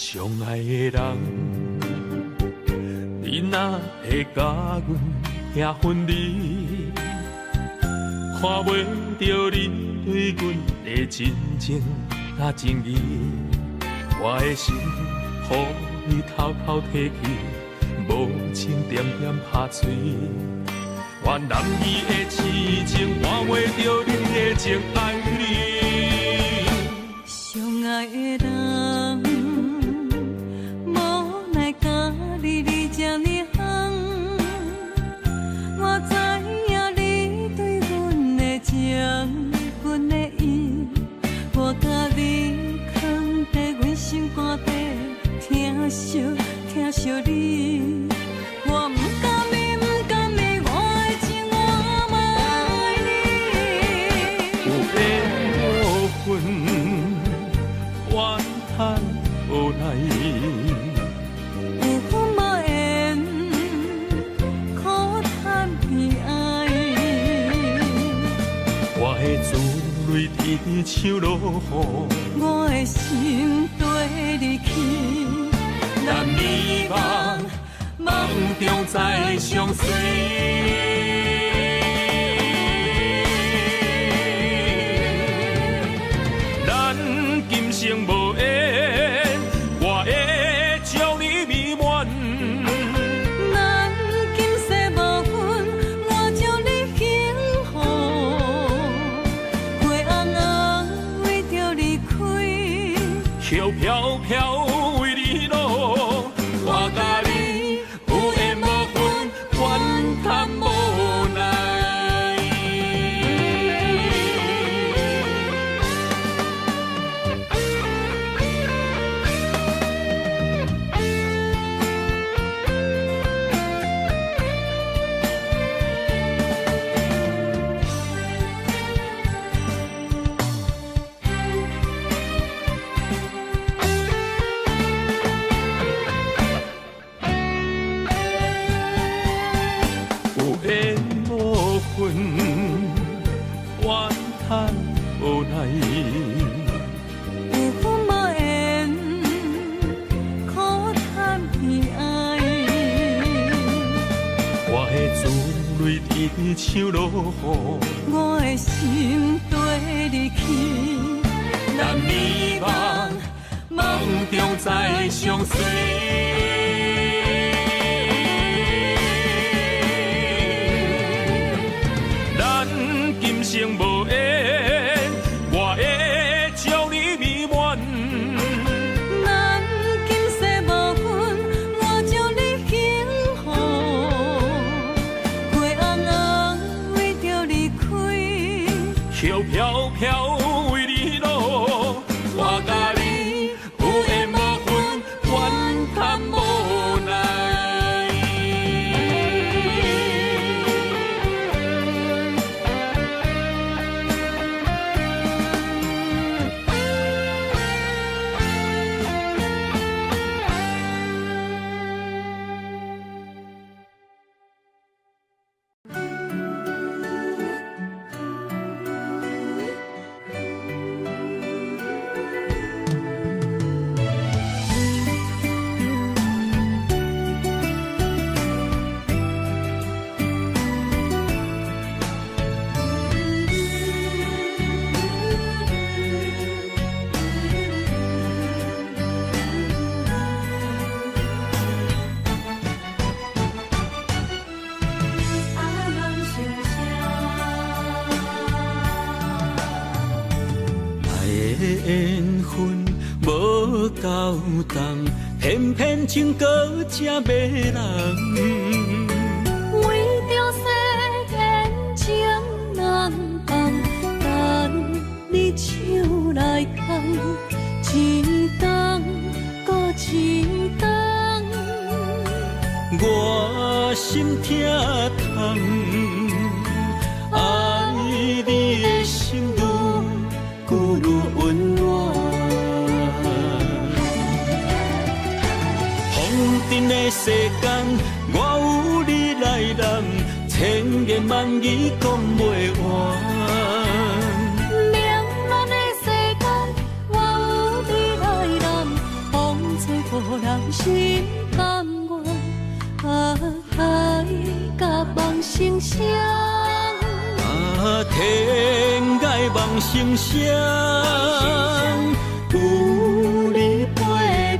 相爱的人，你若会甲阮遐分离，看袂着你对阮的真情甲真意，我的心予你偷偷提去，无情点点拍碎。我男儿的痴情换袂着你的情，爱你。相爱的人，无奈甲你这呢行，我知影你对阮的情，阮的意，我甲你藏在阮心肝底，疼惜疼惜你，我不甘你，不甘你，我的情我嘛爱你。有缘无分，怨叹无奈，有分无缘，苦叹悲哀。我的珠泪滴像落雨，我的心对你去，咱美梦梦中再相随。咱今生无缘，我会将你美满。咱今世无分，我将你幸福。花红红为着你开，飘飘飘为你落，我甲你有缘无分，怨叹无奈。有缘无分，怨叹无奈。有分无缘，苦叹悲哀。我的珠泪滴像落雨，我的心对你去，咱美梦梦中再相随。咱今生无缘，我会将你美满。咱今世无分，我将你幸福。花红红为着你开，飘飘飘为你落，我甲你有缘无分，怨叹无奈。缘分无够重，偏偏情搁这迷人。为着世间情难放，等你手来牵，一冬搁一冬，我心疼痛，爱你的心愈温暖。风尘的世间，我有你来揽，千言万语讲袂完。明暗的世间，我有你来揽，风尘星星。天涯望星星，有你陪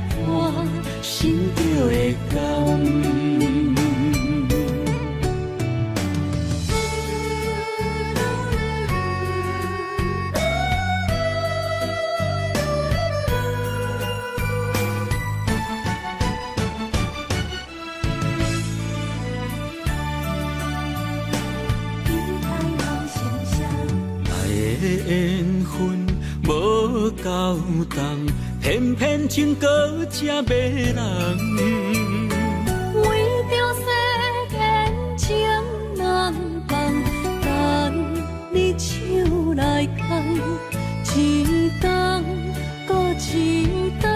伴，心就会甘。缘分无够重，偏偏情搁这迷人。为着世间情难放，等你手来牵，一冬搁一冬，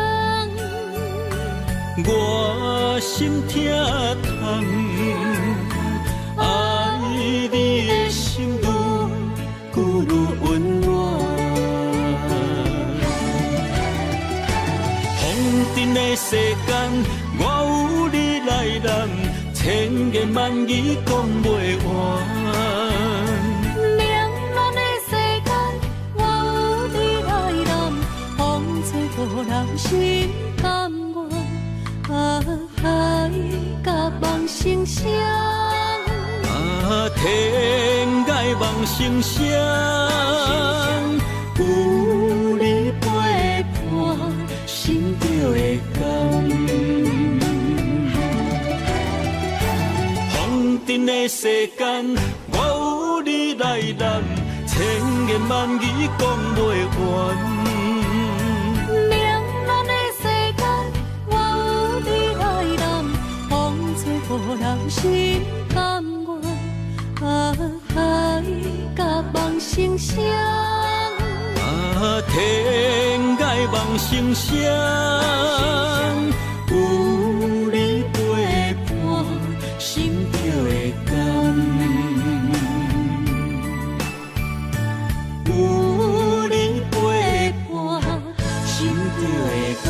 我心疼痛，爱你的心愈温暖。风尘的世间，我有你来揽，千言万语讲袂完。冷暖的世间，我有你来揽，风吹无人心甘愿。海甲望星星。天涯望星星，有你陪伴，心就会甘。风尘的世间，我有你来揽，千言万语讲袂完。冷暖的世间，我有你来揽，风吹无人心甘愿。海甲望星星，天涯望星星，有你陪伴，心就会甘。有你陪伴，心就会甘。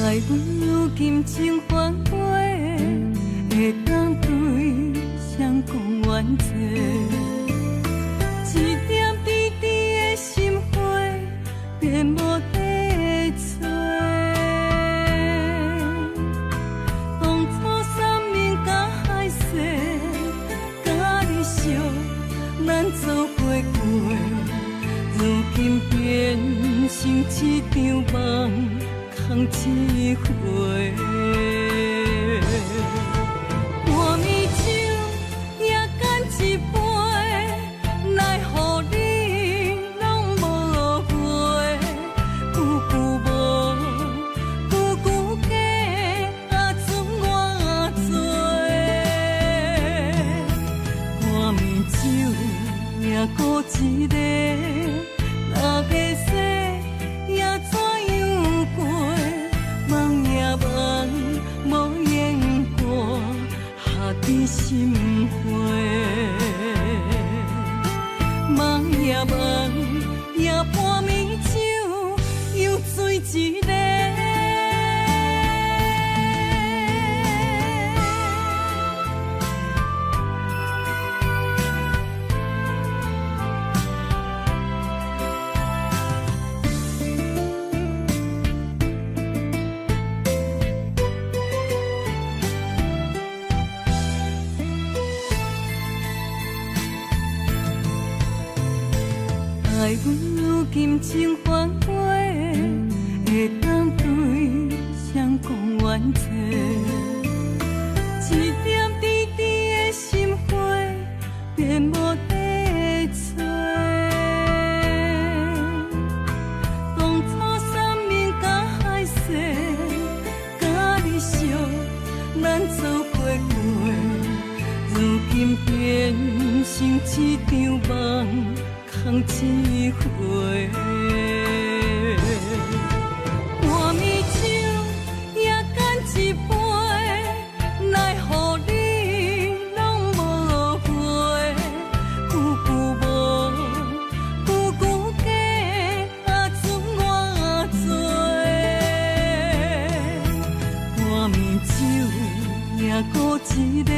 爱阮如今情反悔，会当对谁讲冤罪？一点滴滴的心花，变无地找。当初三面甲海誓，甲你相，咱做伙过，如今变成一场梦。空一回，半暝酒也干一杯，奈何你拢无回？久久无，久久假，准我做。半暝酒也孤一个，若要说也怎样过？梦也梦，无言歌，下伫心花。梦也梦，也半暝酒，又醉一个。阮如今情反悔，会当对谁讲冤错？一点滴滴的心花，变无地找。当初三面甲海誓，甲你惜，咱做伙过，如今变成一场梦。空一回，半暝酒也干一杯，奈何你拢无回？久久无，久久假，准我做。半暝酒也孤一个，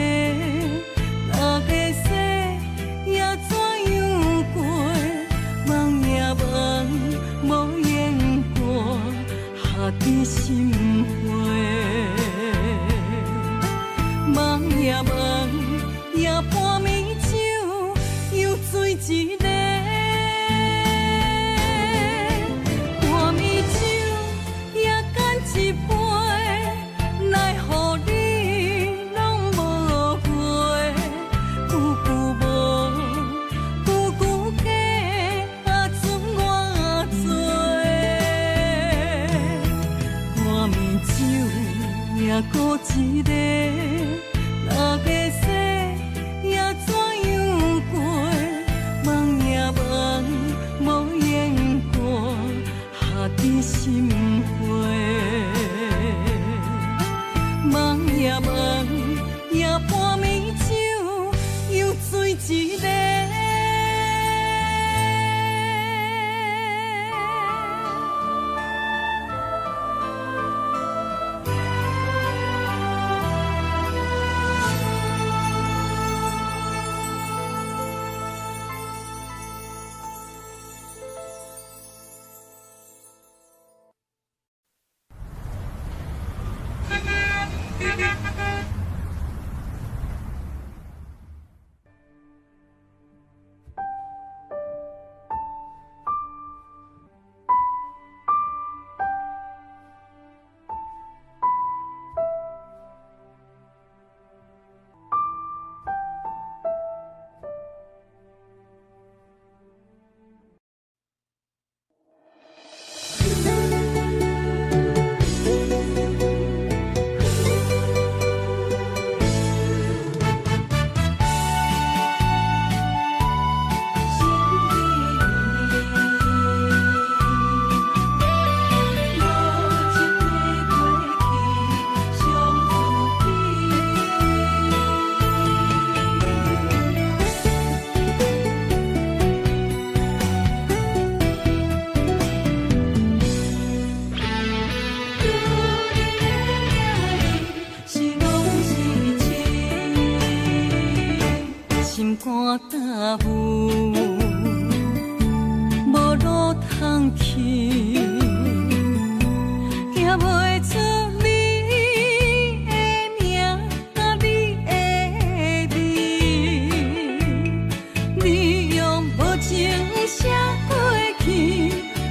哪个说也怎样过？梦也梦，无言过，下伫心花。梦也梦，也半暝酒又醉一个。半暝酒也干一杯，奈何你拢无回？久久无，久久假。准我做，半暝酒也孤一个，哪个说也怎样过？梦也梦，无言过，下伫心花。梦也梦，也半暝酒又醉一个。肝焦浮，无路通去，行袂出你的名，甲你的味。你用无情写过去，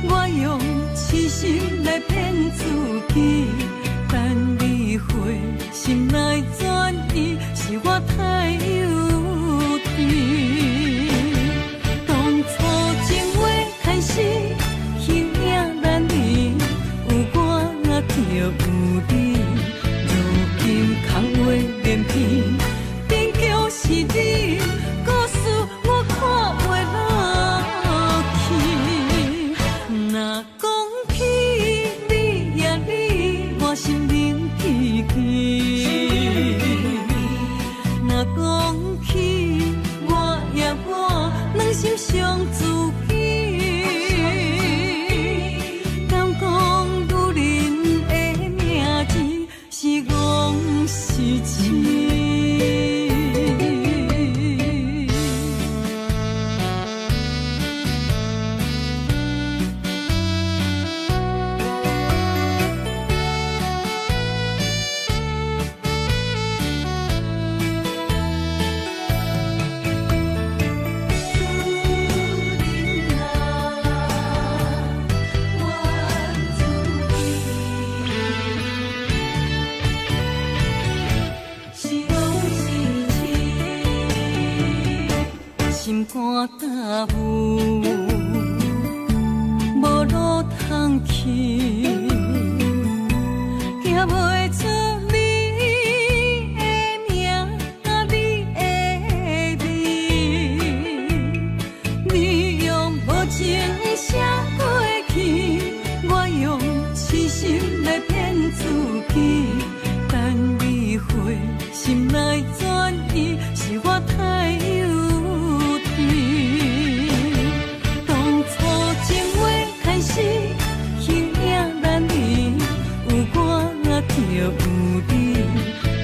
我用痴心来骗自己。等你回心来转意，是我太幼稚。当初情话开始，形影难离，有我就有你。如今空话连篇，边叫是你，故事我看袂落去。若讲起你呀你，我心灵记记。若讲起我呀我，两心相知己。敢讲女人的名字是戆是痴？肝担负，无路通去，行袂出你的名甲你的字，你用无情写过去，我用痴心来骗自己，等你回心来转意，是我太幼稚。当初情话开始，形影难离，有我就有你。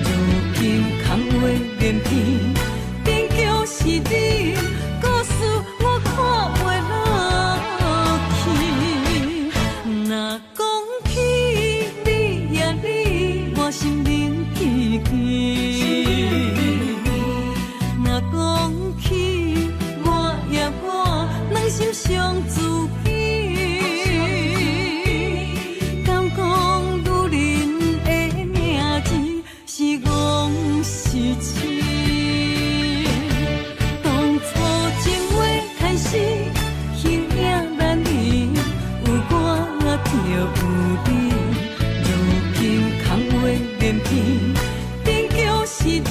如今空话连篇，边叫是你，故事我看袂落去。若讲起你呀你，我心灵奇奇。若讲起我呀我，软心伤自己。敢讲女人的名字是戆是痴？当初情话开始，形影难离，有我就有你。如今空话连篇，边叫是你，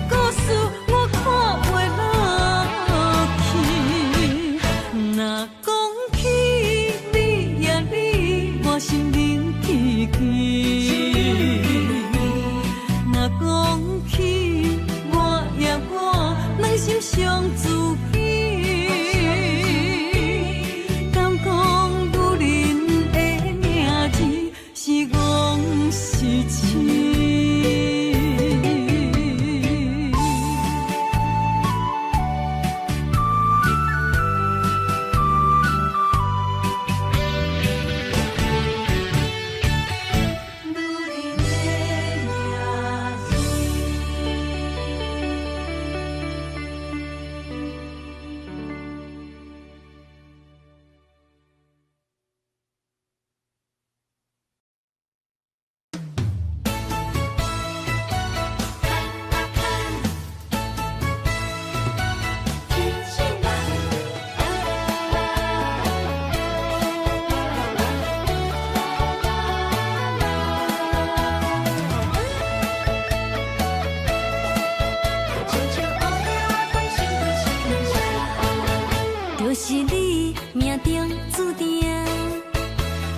故事我看袂落去。若讲起你呀你，我心灵奇奇。若讲起我呀我，软心伤自己。敢讲女人的名字是戆是痴？就是你命中注定，予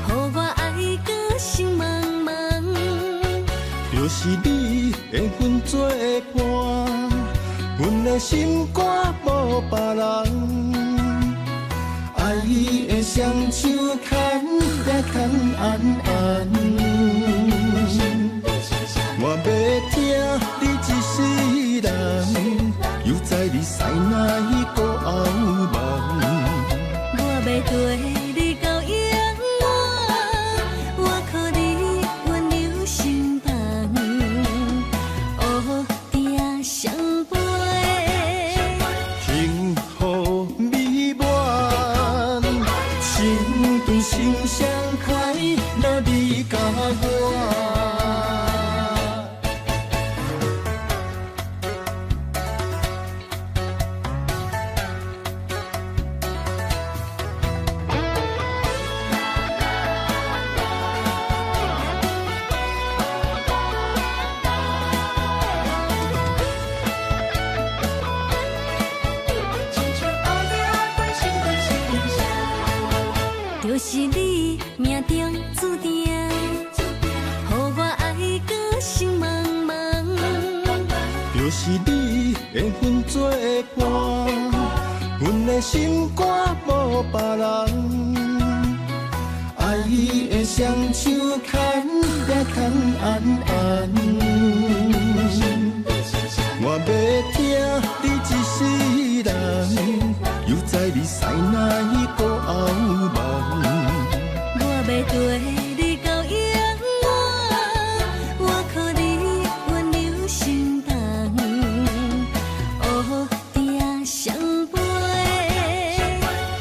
我爱到心茫茫。就是你缘分作伴，阮的心肝无别人。爱你的双手牵也牵安安，我要听你一世人，又知你塞哪一个后梦。我要对你到永远，我靠你温柔心房，黑定相陪。幸福美满，心中心相快，若你甲我。就是你命中注定，予我爱到心茫茫。就是你缘分作伴，阮的心肝无别人。爱你的双手牵也牵安安，我要听你一世人，又知你塞哪一个后梦。我要对你到永远，我靠你温柔心房，黑定相陪。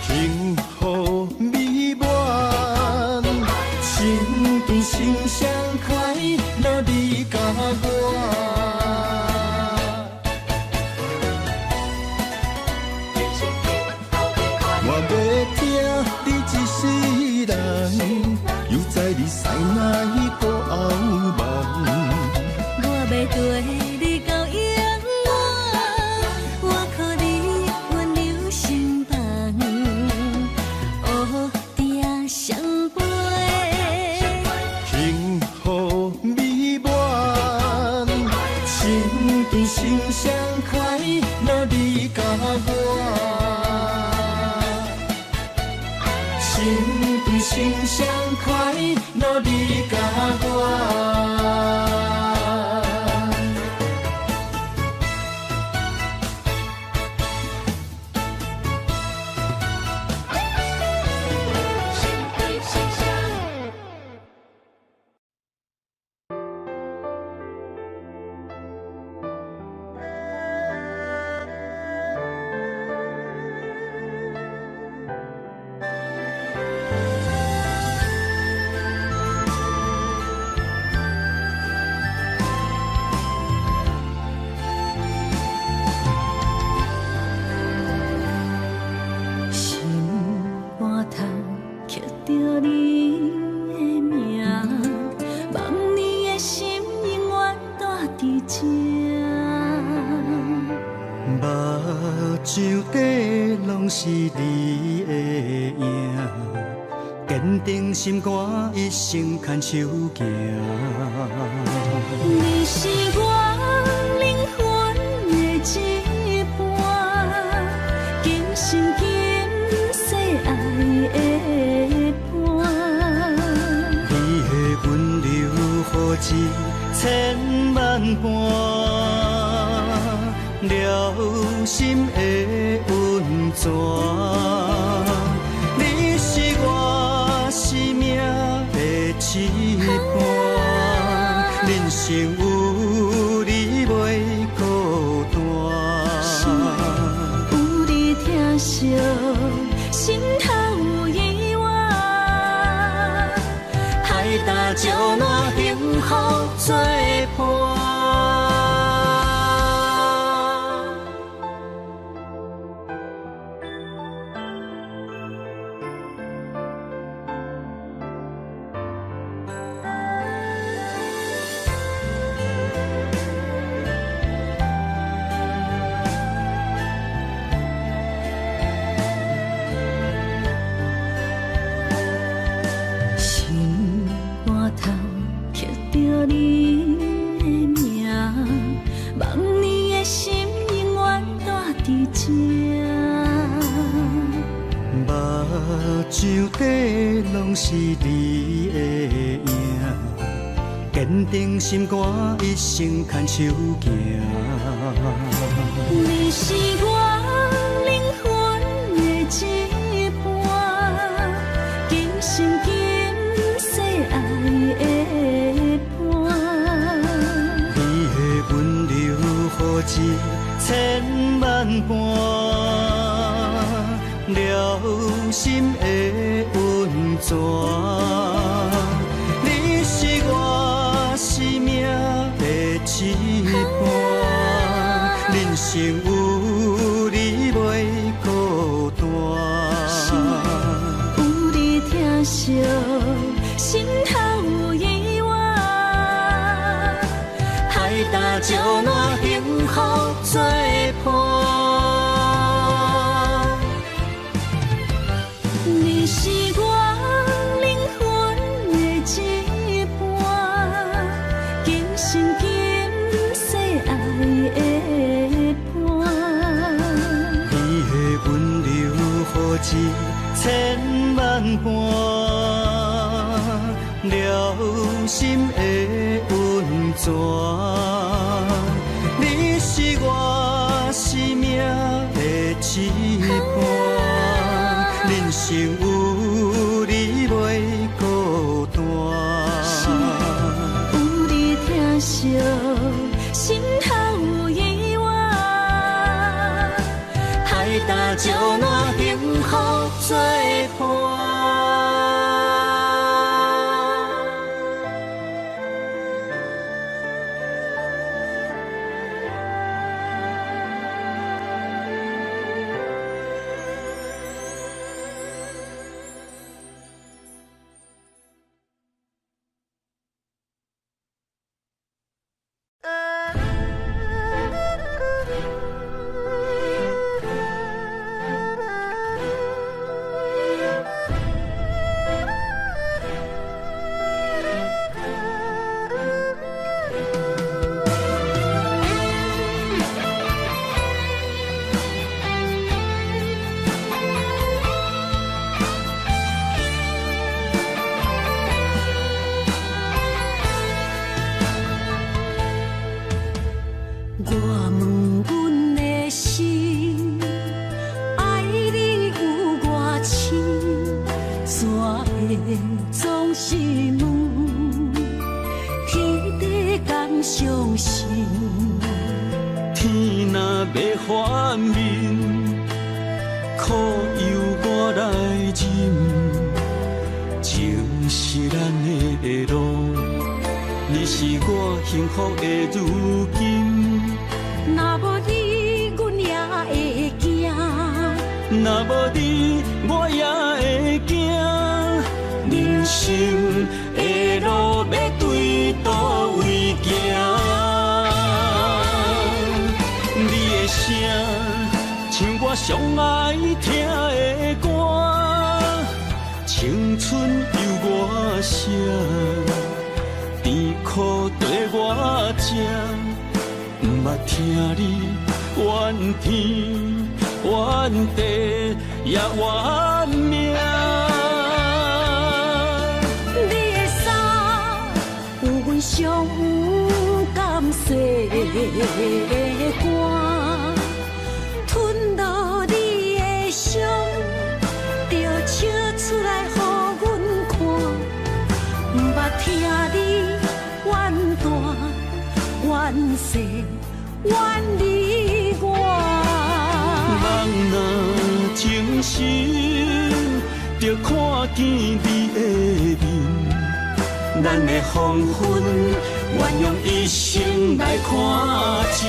幸福美满，心中心相快，若你甲我。塞哪一个后望？我要对你到永远，我靠你温柔心房，黑定相陪。幸福美满，心甜心相快，若你甲我。心甜心相快，若你甲我。手底拢是你的影，坚定心肝，一生牵手行。你是我灵魂的一半，今生今世爱的伴。你的温柔好似千万般。了心的温泉，你是我生命的一半，人生有你袂孤单。有你疼惜，心头有意外，海大石烂，幸福作伴。手底拢是你的影，坚定心肝，一生牵手行。你是我灵魂的一半，今生今世爱的伴。你的温柔好似千万般。了心的温泉，你是我生命的一半，人生有你袂孤单。有你疼惜，心头有意外，海大石烂，幸福作伴。你是我灵魂的一半，今生今世爱的伴。你的温柔好似千万般，了心的温泉。你是我生命的一半，人生有你袂孤单。有你疼惜，心头有意外，海大石烂，幸福作伴。反面，苦由我来忍，情是咱的路，你是我幸福的如今。若无你，阮也会惊；若无你，我也会惊。人生的路要对倒位行？你的声像我上爱听的歌，青春由我写，甜苦对我吃，不捌听你怨天怨地也怨命。你的衫有阮上有甘雪的汗，吞落你的伤，就笑出来予阮看。不捌听你怨大怨细怨离我。人若情深，就看见你的面，咱的黄昏，愿用一生来看尽。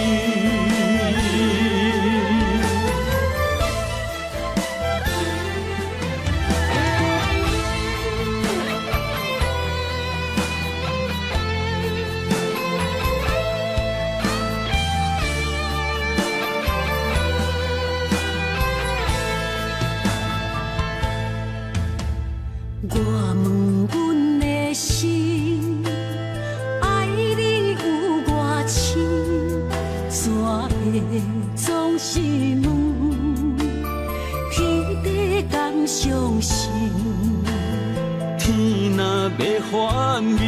我问阮的心，爱你有偌深，怎会总是问，天地敢相信？天若要反面，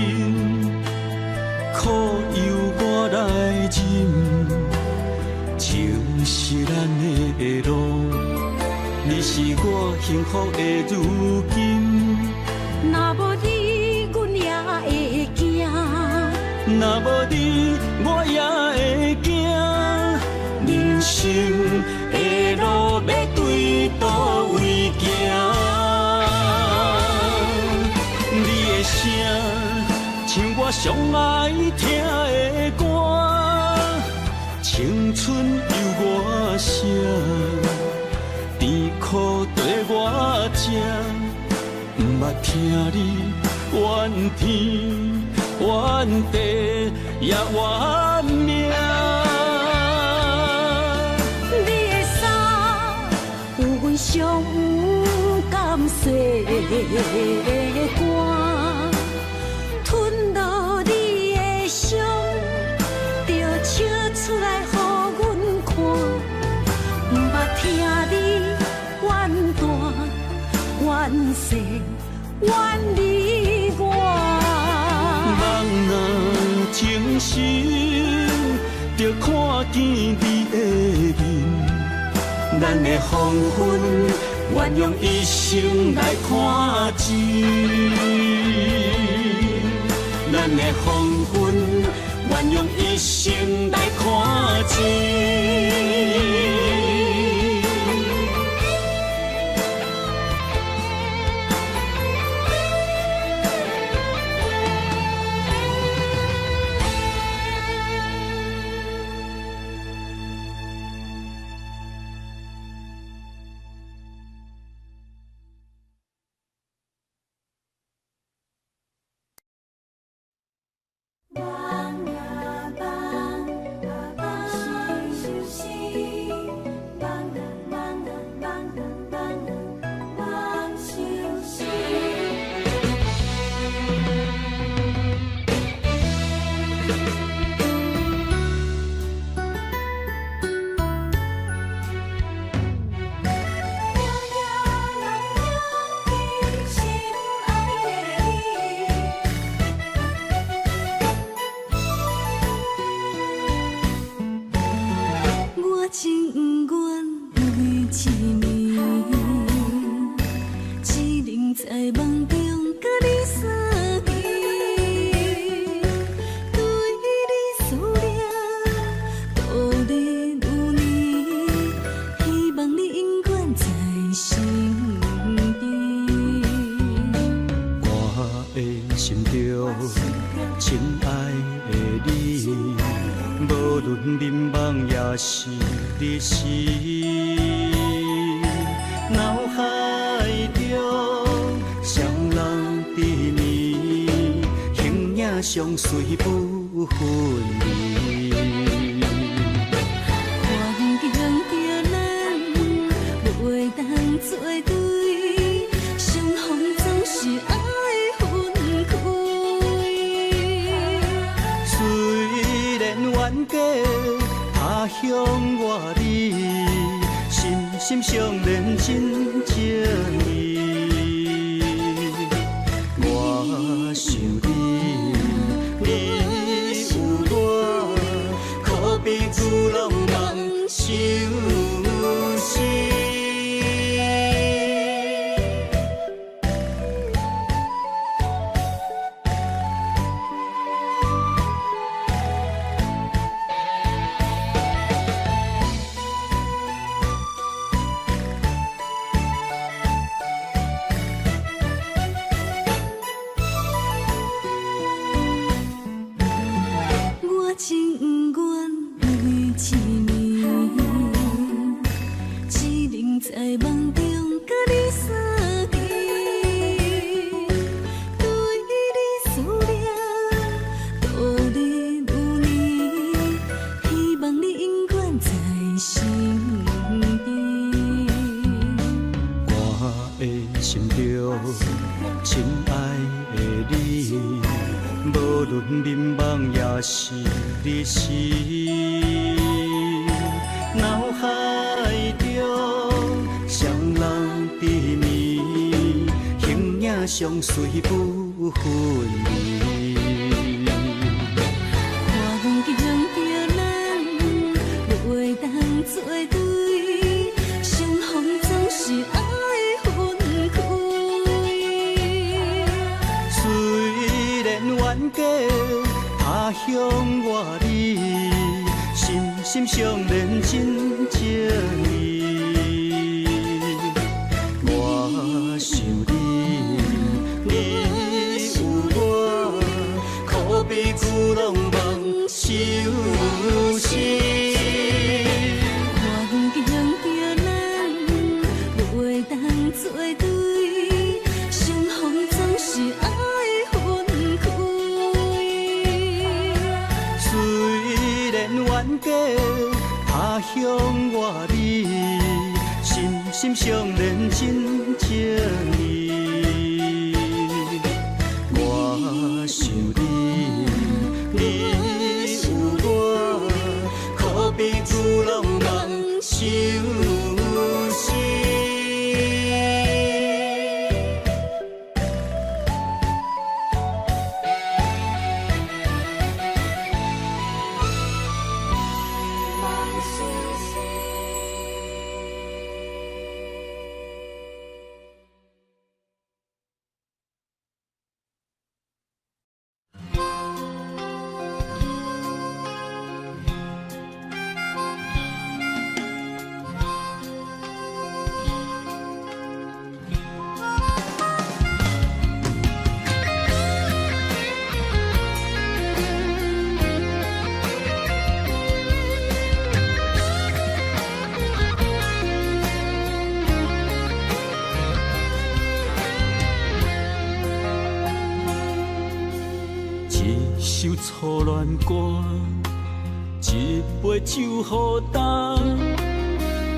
苦由我来忍，情是咱的路，你是我幸福的如今。若无你，阮也会惊；若无你，我也会惊。人生的路要对倒位行？你的声像我上爱听的歌，青春由我写，甜苦对我吃。不捌听你怨天怨地也怨命。你的衫有阮上有甘雪的汗，吞落你的伤，就笑出来予阮看。不捌听你怨大怨细怨离我。人若情深，就看见你的面，咱的黄昏，愿用一生来看尽。咱的黄昏，愿用一生来看尽。情愿为一暝，只能在梦中甲你相依，对你思念多日如年，日时，脑海中双人缠绵，形影相随不分离。环境着咱袂当做对，相逢总是爱分开。虽然冤家他乡外里，心心相连真情义。我想你，你有我，可比旧浪漫相思。脑海中双人缠绵，形影相随不分离。环境着咱袂当做对，相逢总是爱分开。虽然冤家他乡外里，心心相连真情义。我想你，你有我，可比旧浪漫相思。环境着咱袂当做对，相逢总是爱分开。虽然冤家他乡外里，心心相连真情义。我想你，你有我，可比旧浪漫相思。一首初恋歌，一杯酒予干，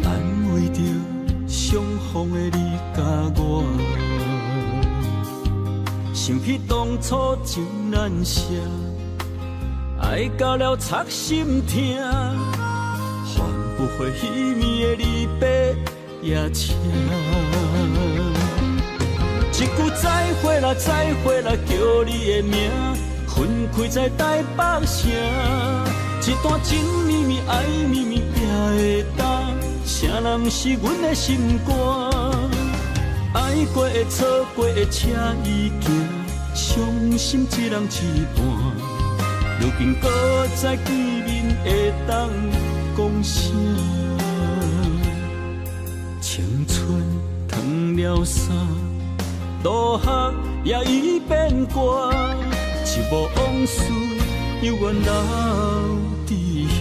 安慰着相逢的你甲我。想起当初情难舍，爱到了插心痛，换不回彼暝的离别夜车。一句再会啦，再会啦，叫你的名。分开在台北城，一段情绵绵爱绵绵也会当，谁人不是阮的心肝？爱过的错过的车已行，伤心一人一半。如今搁再见面会当讲啥？青春褪了衫，落雨也已变寒。一幕往事，永远留伫遐。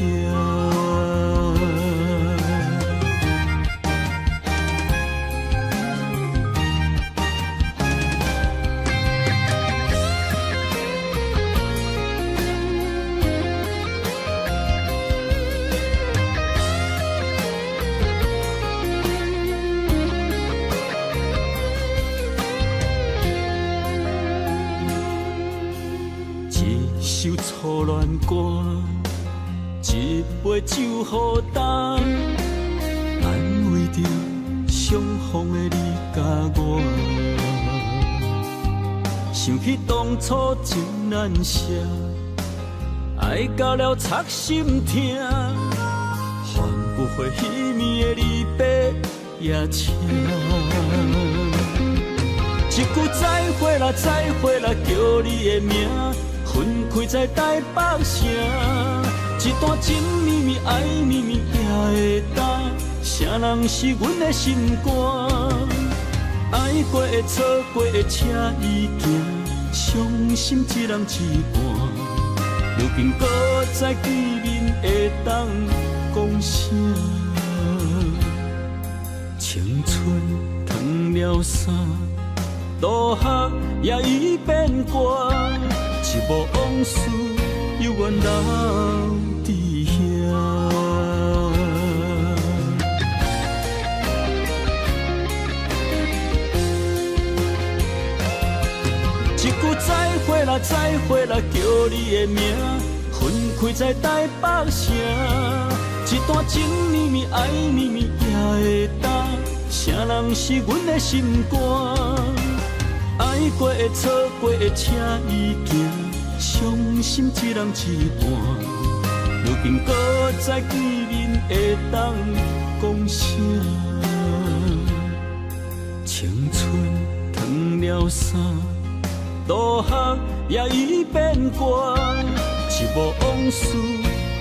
歌，一杯酒予干，安慰着相逢的你甲我。想起当初真难舍，爱到了插心痛，换不回彼暝的离别夜车。一句再会啦，再会啦，叫你的名，分开在台北城。一段情绵绵，爱绵绵也会担，谁人是阮的心肝？爱过的、错过的，车已行，伤心一人一半。如今搁再见面，会当讲啥？青春褪了衫。渡客也已变歌，一幕往事犹原留伫遐。一句再会啦，再会啦，叫你的名，分开在台北城。一段情绵绵，爱绵绵也会担，谁人是阮的心肝？爱过的、错过的，车已行，伤心一人一半。如今搁再见面，会当讲啥？青春褪了衫，渡客也已变歌，一幕往事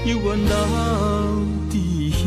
犹原留伫遐。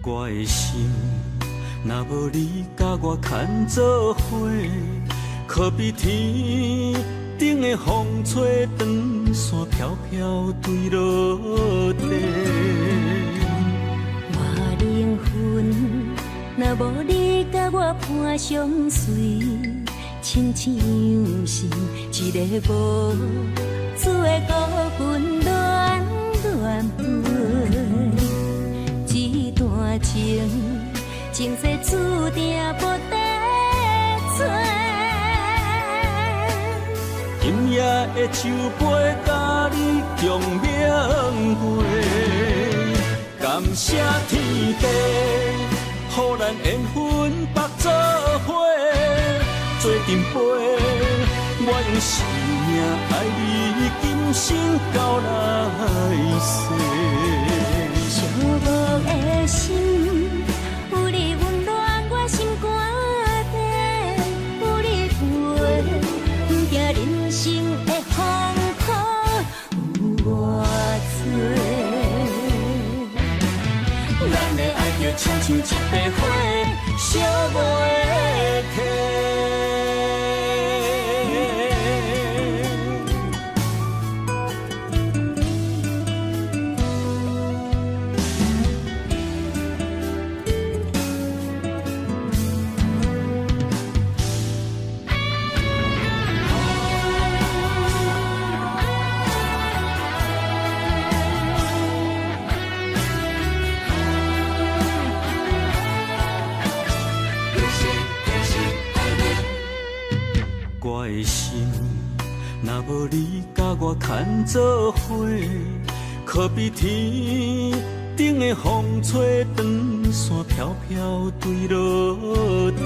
我的心，若无你甲我牵做伙，可比天顶的风吹长线飘飘坠落地。我灵魂，若无你甲我伴相随，亲像是一个无主的孤魂乱乱飞。一段情，前世注定无得做。今夜的酒杯，甲你共明月，感谢天地，予咱缘分白做伙，做阵陪。我用生命爱你，今生到来世。寂寞的心，有你温暖我心肝底，有你陪，不惊人生的风雨有偌多。咱的爱就亲像一块火，烧袂停。我的心，若无你甲我牵做伙，可比天顶的风吹长线飘飘坠落地。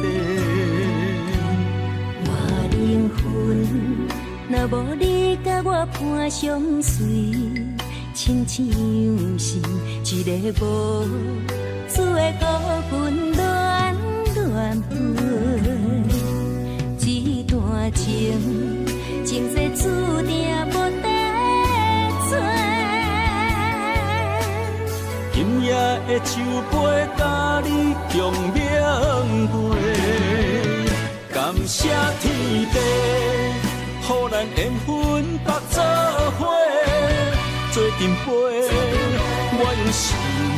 我灵魂，若无你甲我伴相随，亲像是一个无主的孤魂乱乱飞。情，前世注定无得做。今夜的酒杯，甲你共鸣陪，感谢天地，予咱缘分白做伙，做阵陪。我用生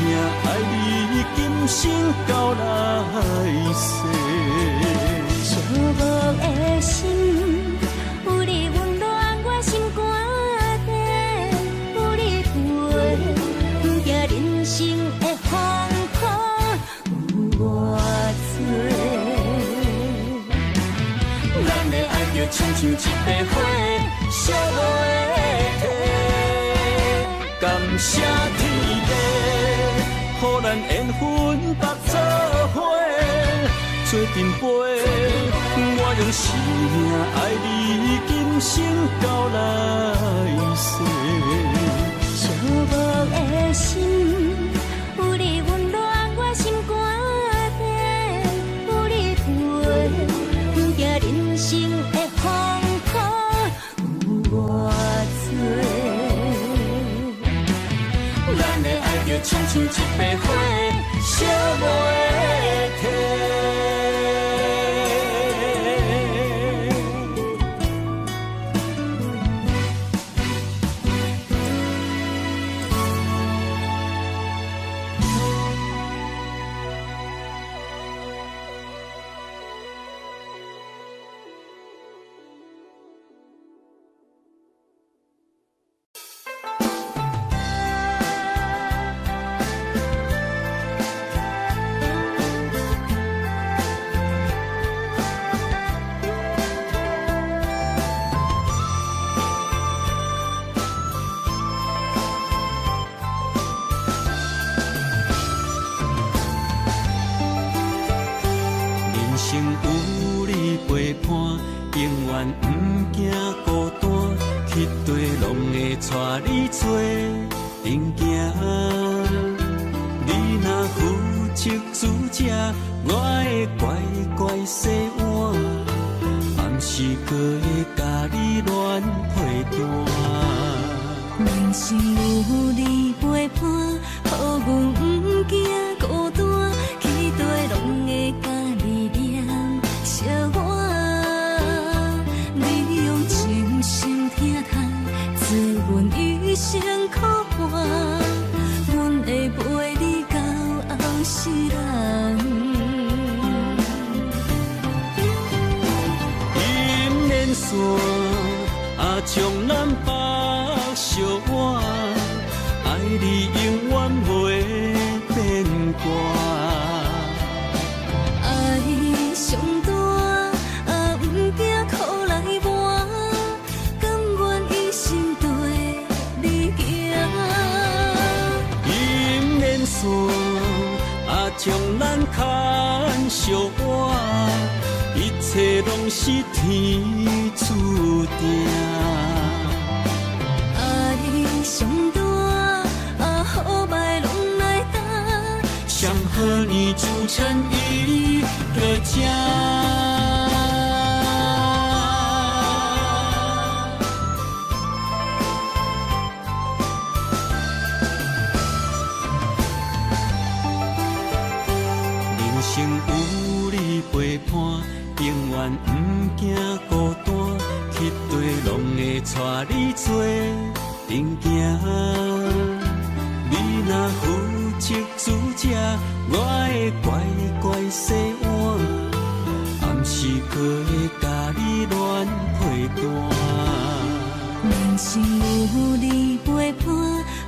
命爱你，今生到来世。寂寞的心，有你温暖我心肝底，有你陪，不惊人生的风雨有偌多。咱的爱就亲像一块火，烧无会停。感谢天地，予咱缘分白做伙，做阵陪。我用生命爱你，今生到来世。寂寞的心，有你温暖我心肝底，有你陪，不惊人生的风雨有偌多。咱的爱就亲像一块火，烧无会停。有你陪伴，永远不惊孤单，去地拢会带你做阵行。你若负责主者，我会乖乖洗碗，暗时搁会甲你暖配单。人生有你陪伴，予阮不惊孤单，去地拢会甲你念相伴。你用真心疼痛，做阮余生苦伴，阮会陪你到后世人。银链线将咱绑相偎，爱你永远袂变卦。爱上大，不惊苦来磨，甘愿一生对你行。银链线将咱牵相偎，一切拢是天注定。上大，好歹拢来担，上好年主产伊个吃。人生有你陪伴，永远不惊孤单，去地拢会带你做阵行。你若负责主者，我会乖乖洗碗，暗时搁会甲你暖配单。人生有你陪伴，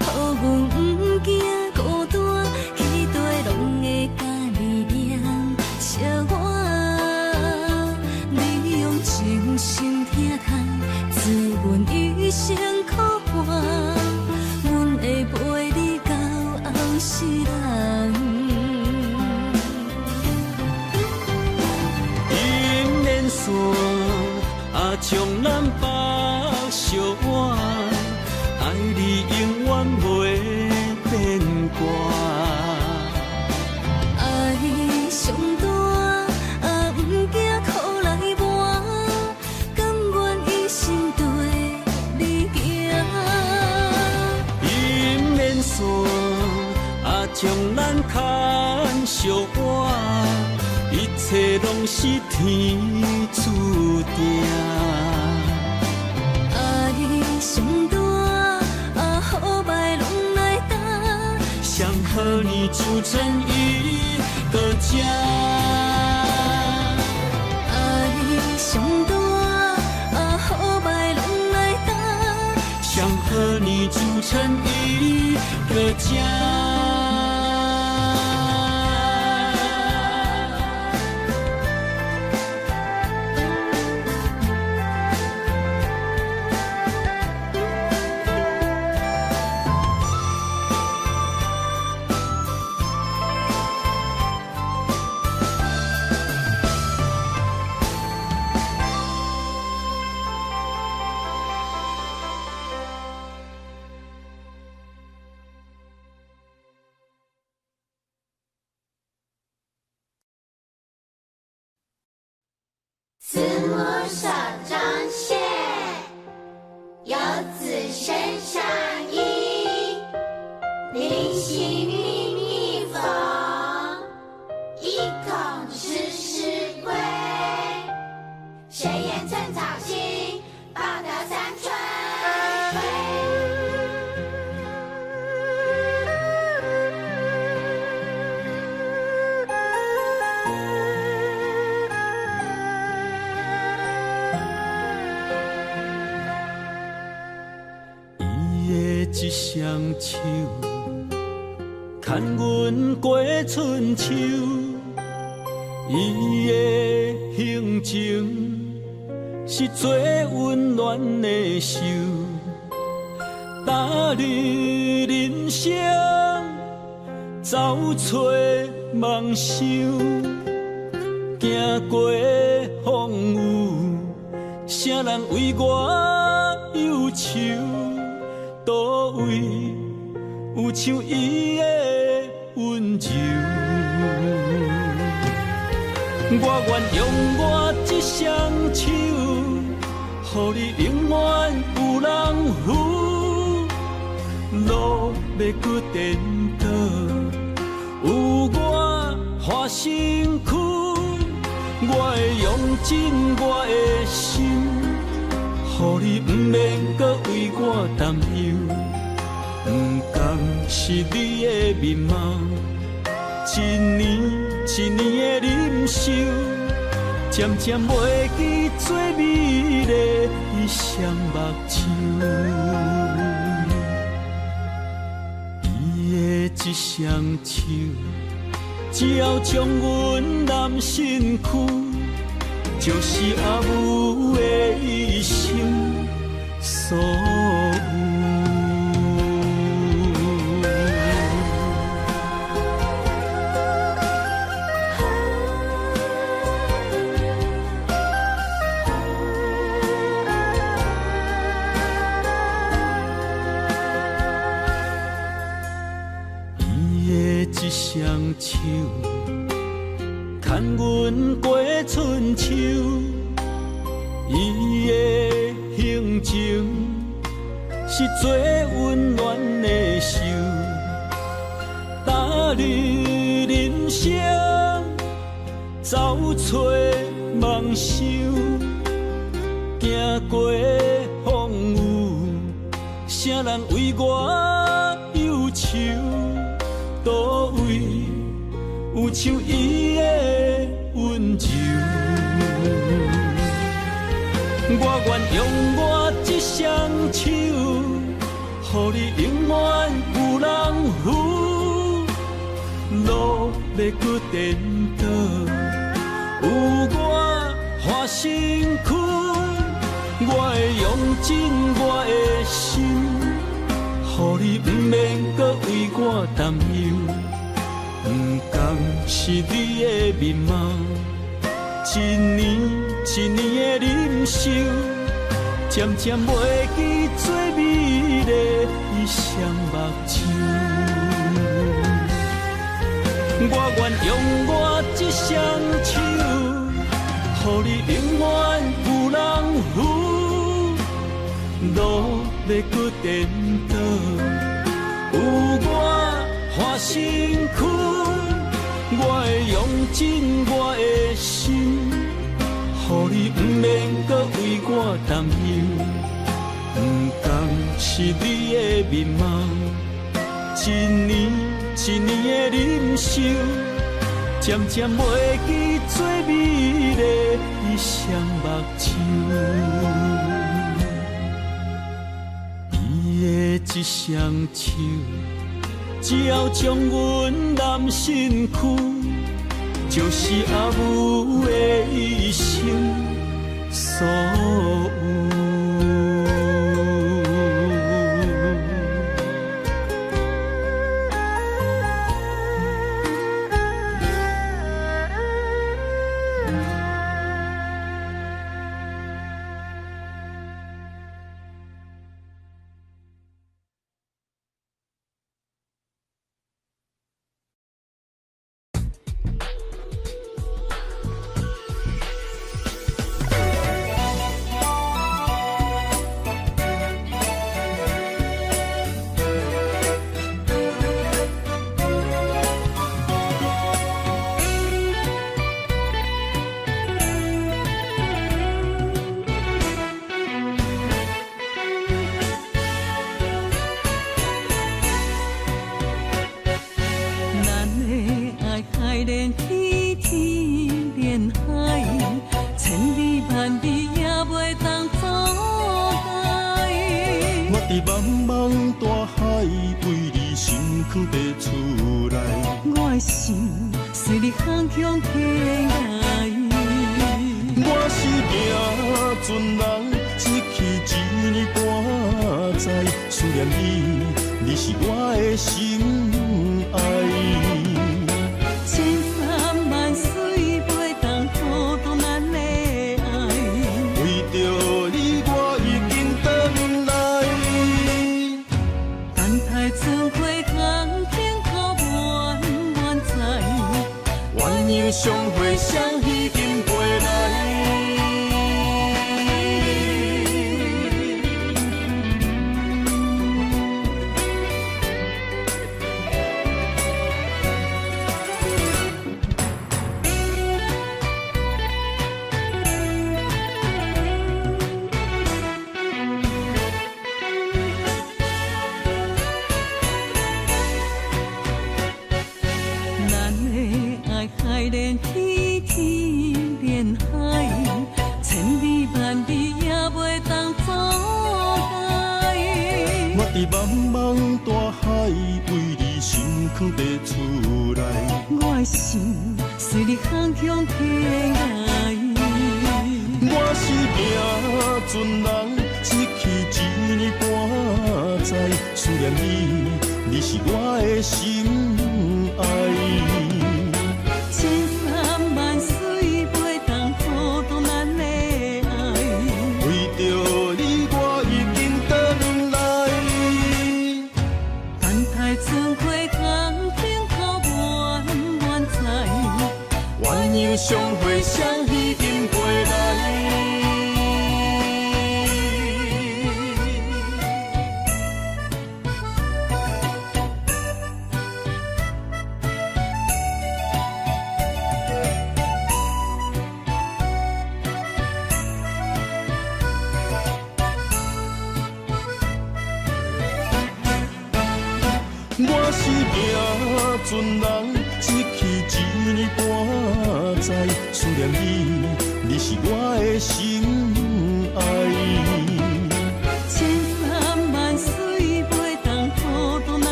予阮不惊孤单，去地拢会甲你念相伴。你用真心疼痛，做阮余生苦伴，阮会陪你到后世人。银链线将咱绑相偎，爱你永远袂变卦。爱上大，不惊苦来磨，甘将咱牵相换，一切拢是天注定。你上大，好歹拢来担，想和你组成一个家。你上大，好歹拢来担，想和你组成一个家。慈母手中线，游子身上衣。临行密密缝，意恐迟迟归。谁言寸草心，报得三春晖。一双手，牵阮过春秋。伊的行程是最温暖的手，踏入人生，走找梦想，行过风雨，啥人为我忧愁？倒位有像伊的温柔？我愿用我这双手，予你永远有人扶。路要搁颠倒，有我花身躯。我会用尽我的心，予你不免搁为我担忧，不甘是你的面貌，一年一年的忍受，渐渐袂记最美丽的双目睭。伊的一双手，只要将阮揽身躯，就是阿母的一生所有。伊的一双手，牵阮过春秋。伊的行程是最温暖的手，踏入人生，走找梦想，行过风雨，啥人为我忧愁？倒位有像伊的温柔？我愿用我这双手，予你永远有人扶。路要搁颠倒，有我花身躯。我会用尽我的心，予你不免搁为我担忧，不甘是你的面貌，一年一年的忍受，渐渐袂记最美丽的双目睭。我愿用我这双手，予你永远有人扶。路要搁颠倒，有我换身躯，我会用尽我的心，予你不免搁为我担忧。不甘是你的面貌，一年一年的忍受，渐渐袂记最美丽的双目睭。伊的一双手，只要将阮揽身躯，就是阿母的一生所有。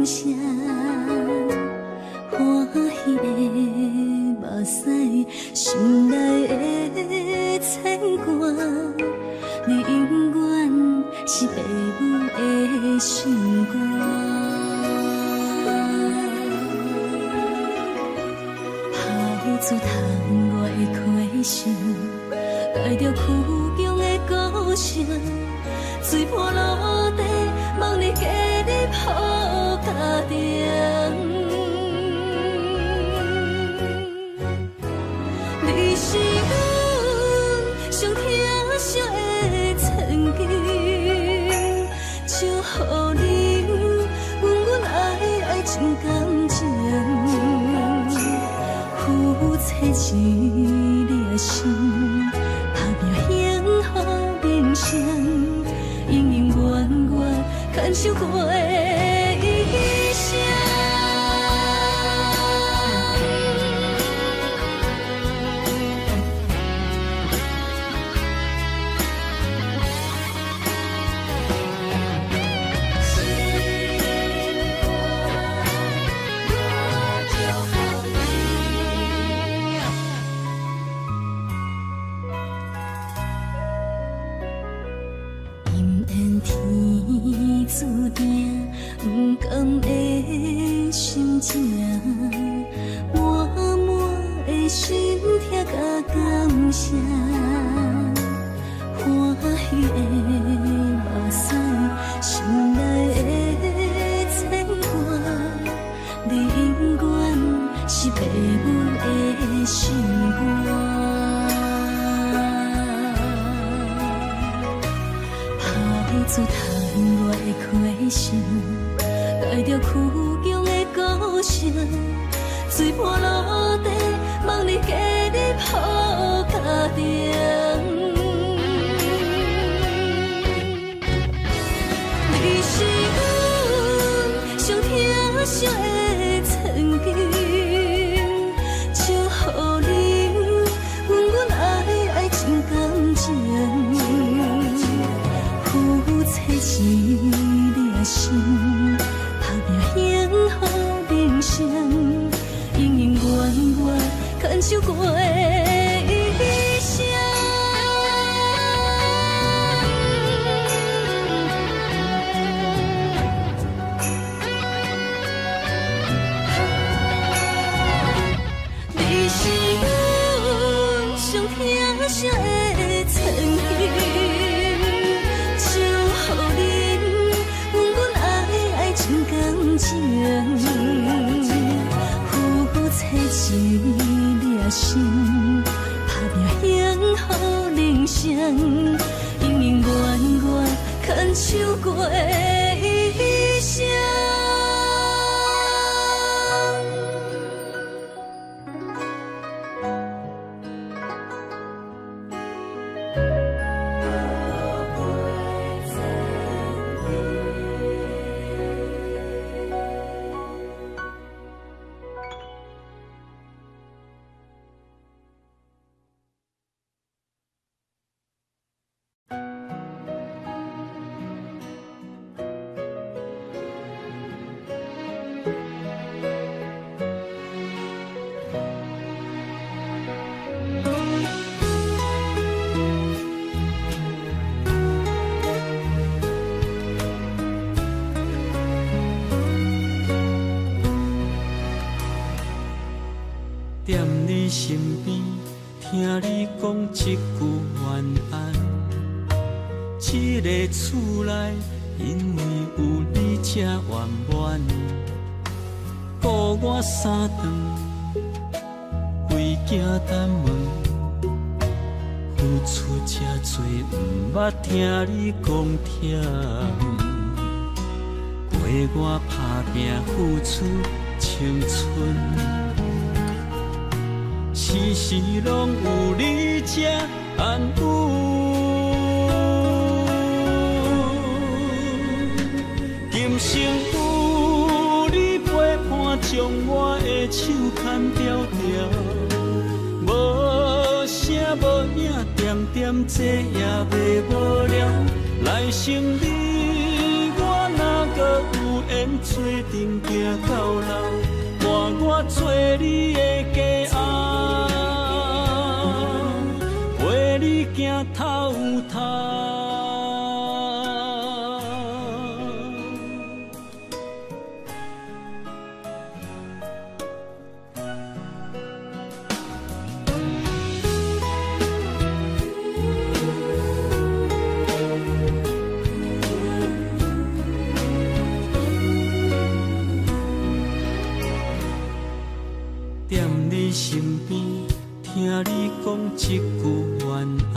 声，欢喜的目屎，心内的牵挂，你永远是爸母的心肝。拍出窗外的溪声，带着苦强的歌声，水波落地，望你加入好家庭。你是阮上疼惜的曾经，祝福你，阮爱真感情，夫妻一粒心，打拼幸福人生，永永远远牵手过一生。注定不甘的心情，满满的心痛甲感谢，欢喜的目屎，心内的牵挂，你永远是爸母的心肝。拍出窗外的溪声，带着苦强的歌声，水波落地，望你加入好家庭。你是阮上疼惜的曾经，祝福你，阮爱真感情。夫妻一粒心，打拼幸福人生，永永远远牵手过一生。你是阮上疼惜的曾经。夫妻一粒心，打拼幸福人生，永永远远牵手过一生。踮你身边，听你讲一句晚安。这个厝内，因为有你才圆满。顾我三顿，为囝等问，付出这多，毋捌听你讲疼。陪我打拼，付出青春。时时拢有你这安慰，今生有你陪伴，将我的手牵条条，无声无影，点点这也袂无聊。来生你我若搁有缘做阵行到老，换我做你的家后，陪你行透透。踮你身边，听你讲一句晚安。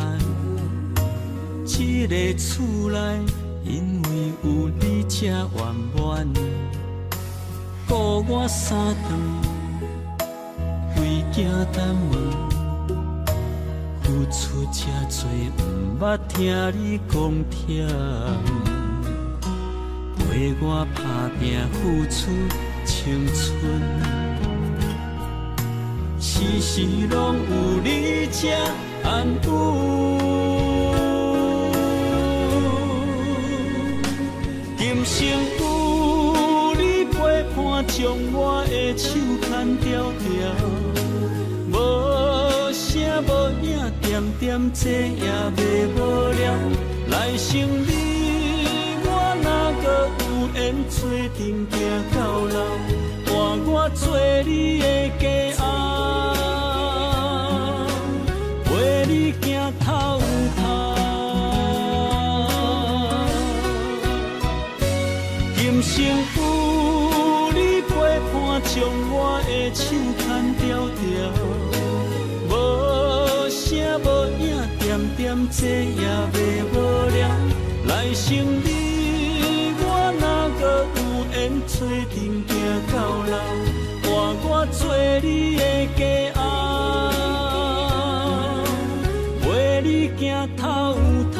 这个厝内，因为有你才圆满。顾我三顿，为囝等问，付出这多，不捌听你讲忝。陪我打拼，付出青春。时时拢有你这安慰，今生有你陪伴，将我的手牵条条，无声无影，点点这也袂无聊。来生你我若搁有缘做阵行到老，换我做你的家后，陪你行透透。今生有你陪伴，将我的手牵条条，无声无影，点点这也袂无聊。来生你我若搁有缘做阵行到老，换我做你的家后，陪你行透透。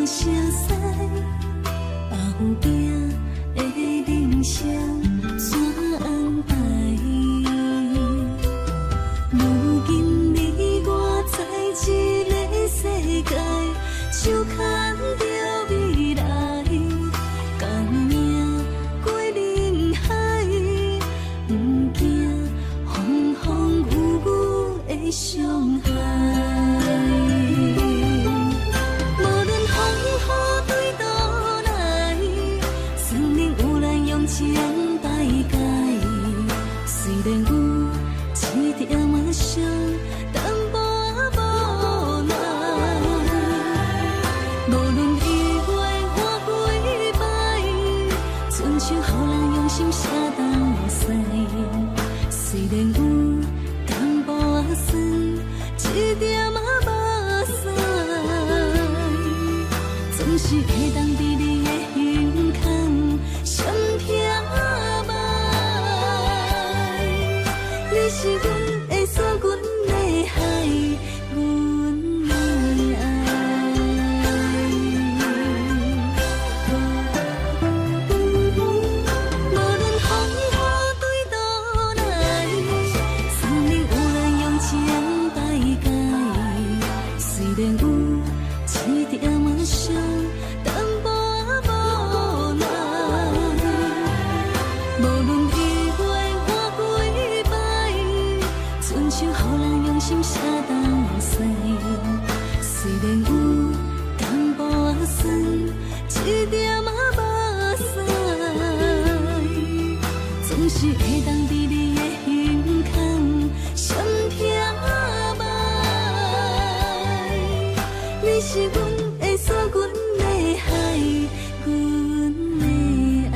声西，后壁的人生怎安排？如今你我在这个世界，手牵着未来，共命过人海，不惊风风雨雨的伤害。无论风雨对倒来，生命有咱用情摆解。虽然有一点仔伤，淡薄无奈。无论彼月换几摆，春秋予咱用心写东西。虽然有淡薄仔酸，一点仔无使，总是会当伫你的胸腔闪飘摆。你是阮的山，阮的海，阮的爱。无论风雨对倒来，生命有咱用情摆解。虽然有一点仔伤，淡薄无奈。无论彼月换几摆，春秋予咱用心写东西。虽然有淡薄仔酸，一点仔无使，总是会当伫你的胸腔闪飘摆。你是阮的山，阮的海，阮的爱。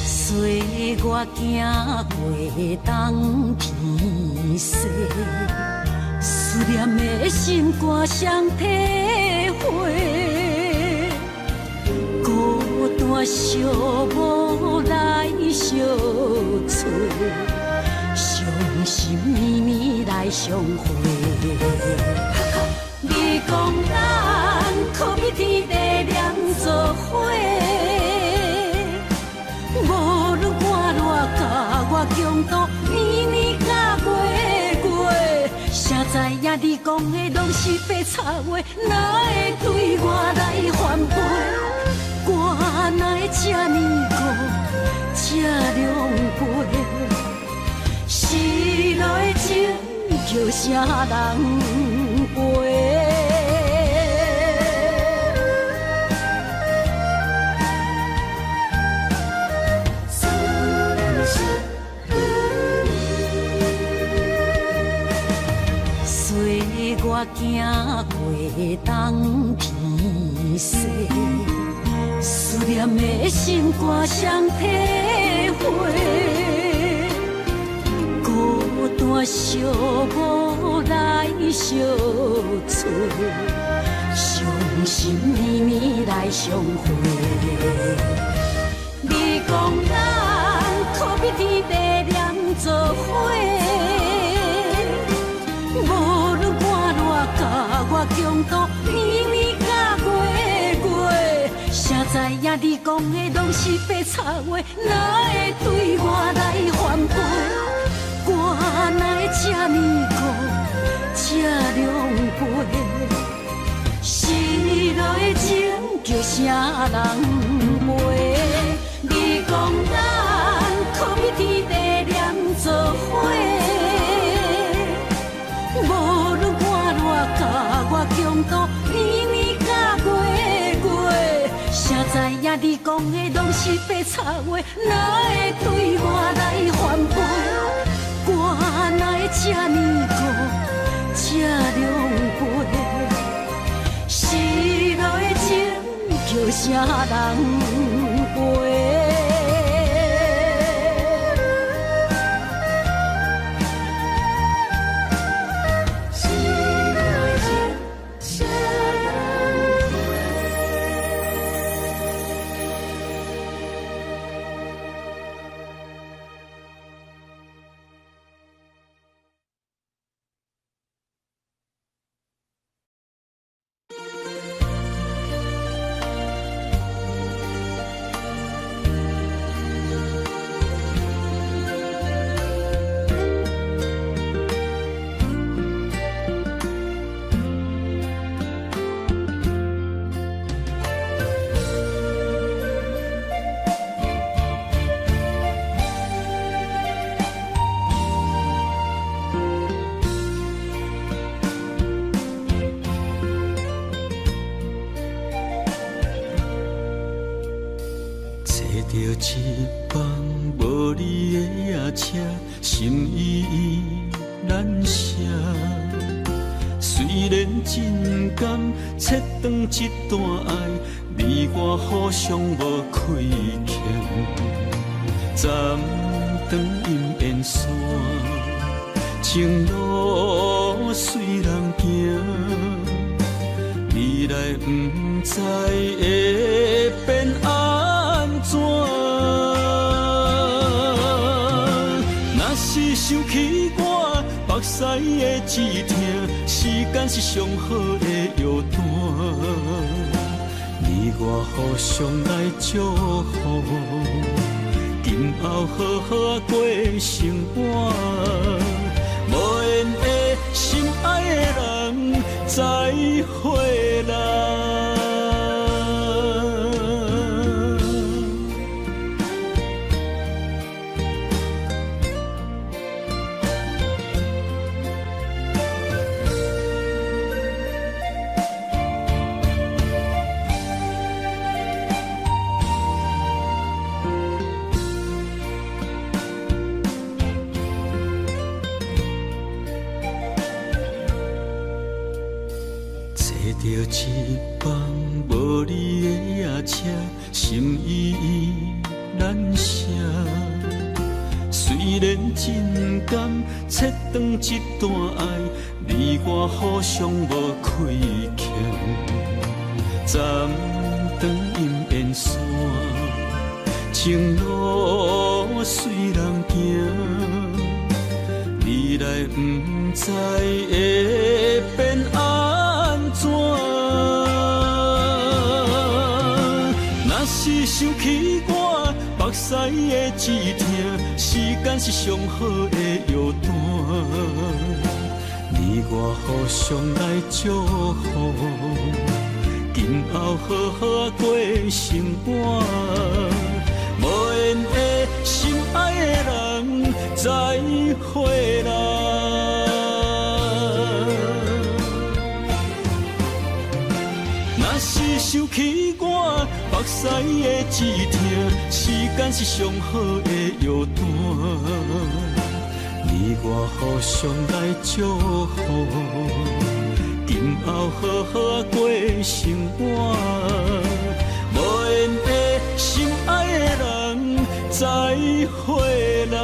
随我行过东天西，思念的心肝双体会，孤单寂寞来相找，伤心绵绵来相会。你讲咱可比天地两作伙。无论我偌甲我强度，年年甲月月，谁知影你讲的拢是白插话，哪会对我来反背？我哪会这呢孤，这狼狽？失落的情叫啥人陪？我行过东天西，思念的心肝双体会，孤单寂寞来相找，伤心绵绵来相会。你讲咱可比天地两作伙。我强度年年甲月月，谁知影你讲的拢是白插话，哪会对我来反背？我哪会这呢孤，这狼狽？失落的情叫啥人陪？你讲咱可比天地两作伙。你讲的拢是白插话，哪会对我来反背？我哪会这呢孤，这狼狽？失落的情叫啥人陪？一帮无你的夜车，心依依难舍。虽然真甘，切断一段爱，你我互相无亏欠。暂断阴烟山，情路随人行，未来不知会变安怎。若是想起我目屎的止痛，时间是上好的药单。你我互相来祝福，今后好好过生活。无缘的心爱的人，再会啦。着一帮无你的夜车，心依依难舍。虽然真甘，切断一段爱，你我互相无亏欠。暂断阴烟山，情路随人行，未来不知会变安怎？若是想起我目屎的止痛，时间是上好的药单。你我互相来祝福，今后好好过生活。无缘的心爱的人，再会啦。若是想起我目屎的止痛，时间是上好的药单。你我互相来祝福，今后好好过生活。无缘的心爱的人，再会啦。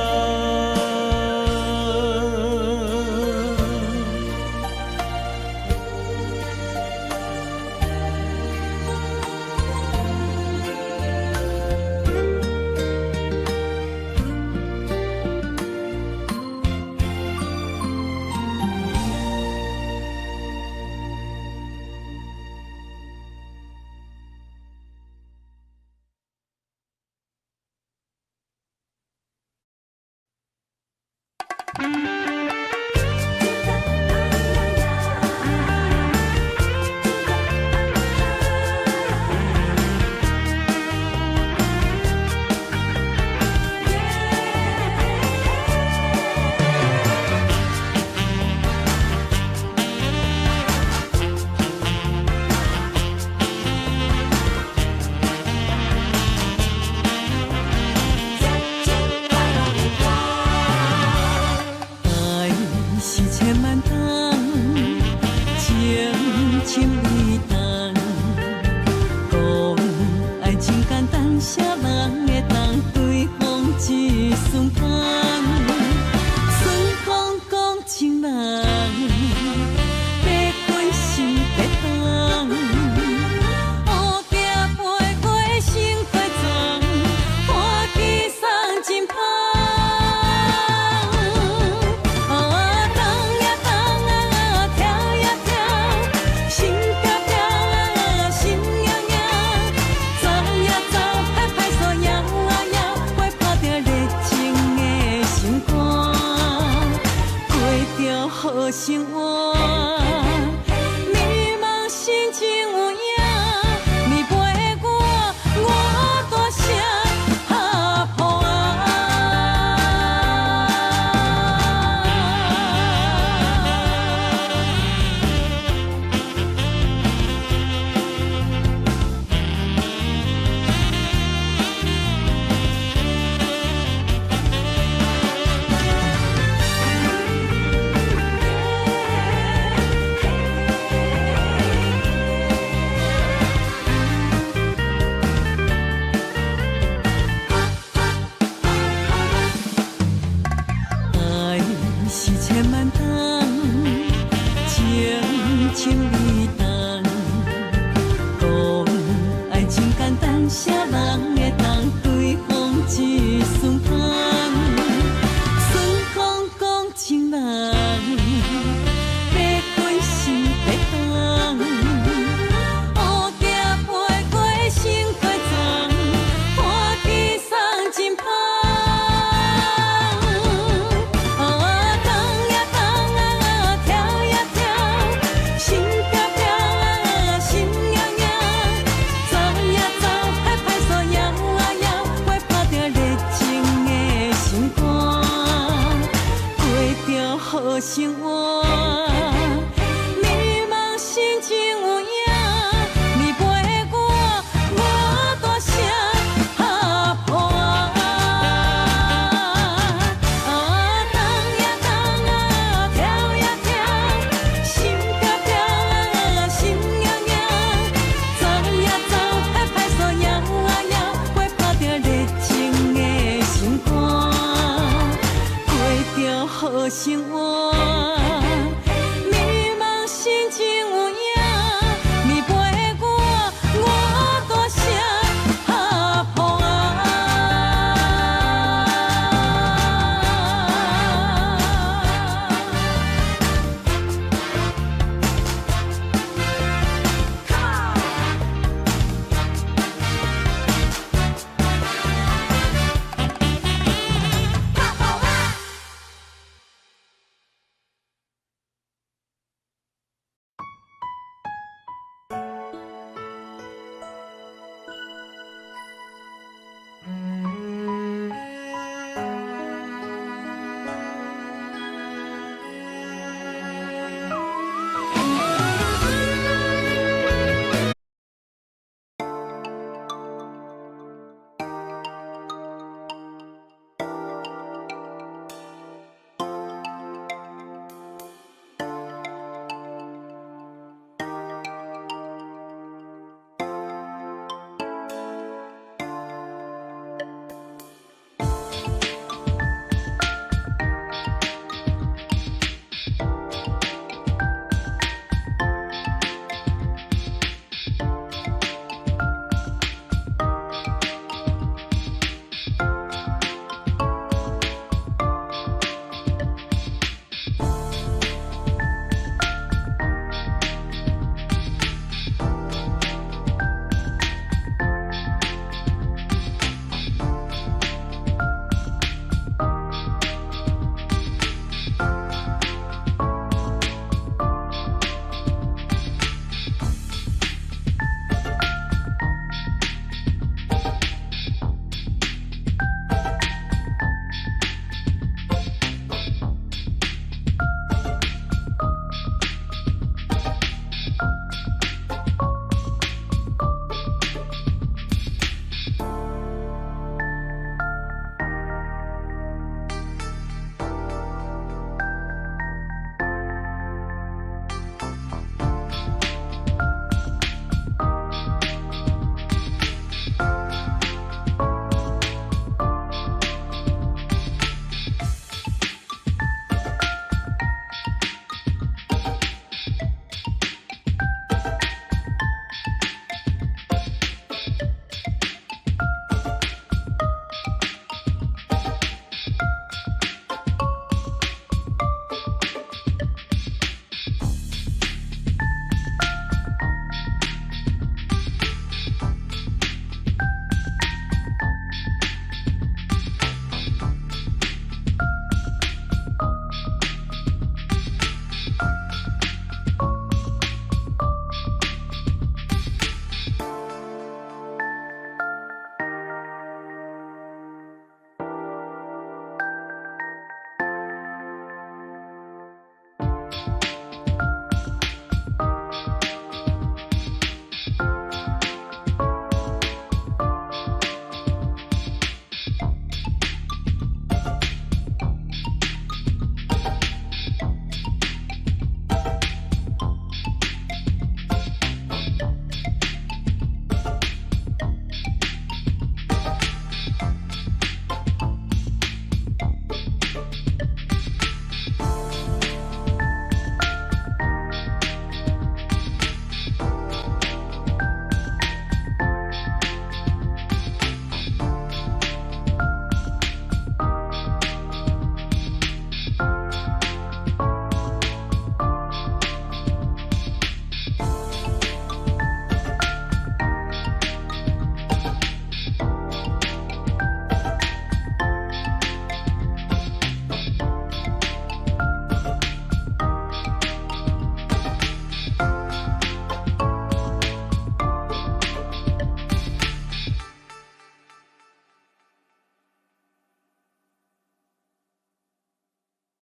深意重。讲爱情简单，啥人会当对方一瞬间？算讲讲情人，白关心白当。乌镜飞过心花丛，看起送真芳。好生活，迷茫心情有影，你陪我大声打破千万冬，情深